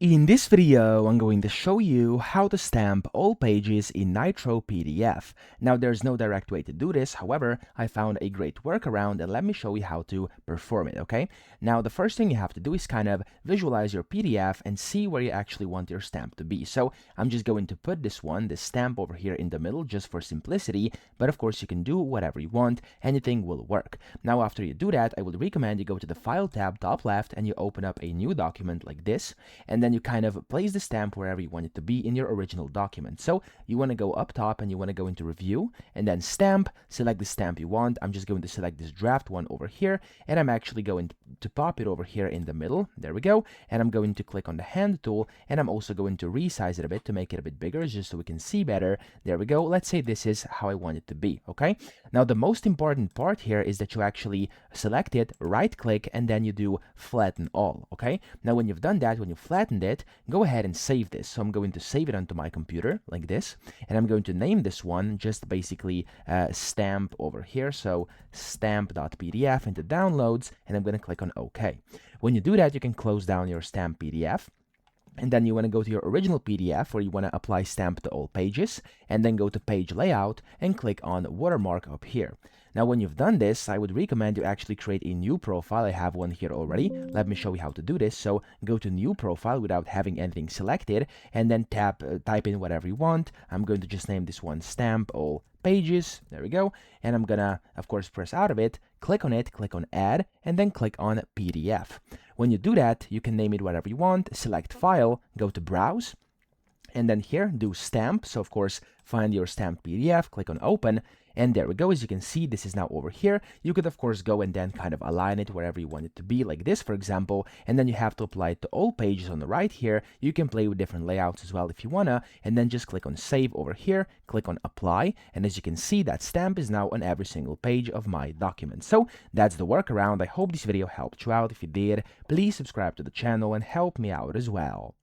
In this video, I'm going to show you how to stamp all pages in Nitro PDF. Now, there's no direct way to do this. However, I found a great workaround and let me show you how to perform it, okay? Now, the first thing you have to do is kind of visualize your PDF and see where you actually want your stamp to be. So I'm just going to put this stamp over here in the middle just for simplicity, but of course you can do whatever you want, anything will work. Now, after you do that, I would recommend you go to the File tab top left and you open up a new document like this, and then you kind of place the stamp wherever you want it to be in your original document. So you want to go up top and you want to go into review and then stamp, select the stamp you want. I'm just going to select this draft one over here, and I'm actually going to pop it over here in the middle. There we go. And I'm going to click on the hand tool, and I'm also going to resize it a bit to make it a bit bigger just so we can see better. There we go. Let's say this is how I want it to be, okay? Now the most important part here is that you actually select it, right click, and then you do flatten all, okay? Now when you've done that, when you flattened it, go ahead and save this. So I'm going to save it onto my computer like this, and I'm going to name this one just basically stamp over here. So stamp.pdf into downloads, and I'm going to click on OK. When you do that, you can close down your stamp PDF. And then you want to go to your original PDF where you want to apply stamp to all pages, and then go to page layout and click on watermark up here. Now when you've done this, I would recommend you actually create a new profile. I have one here already. Let me show you how to do this. So go to new profile without having anything selected, and then type in whatever you want. I'm going to just name this one stamp all pages. There we go. And I'm gonna, of course, press out of it, click on it, click on add, and then click on PDF. When you do that, you can name it whatever you want, select file, go to browse, and then here do stamp. So of course, find your stamped PDF, click on open, and there we go. As you can see, this is now over here. You could of course go and then kind of align it wherever you want it to be, like this for example, and then you have to apply it to all pages on the right here. You can play with different layouts as well if you wanna, and then just click on save over here, click on apply, and as you can see, that stamp is now on every single page of my document. So that's the workaround. I hope this video helped you out. If you did, please subscribe to the channel and help me out as well.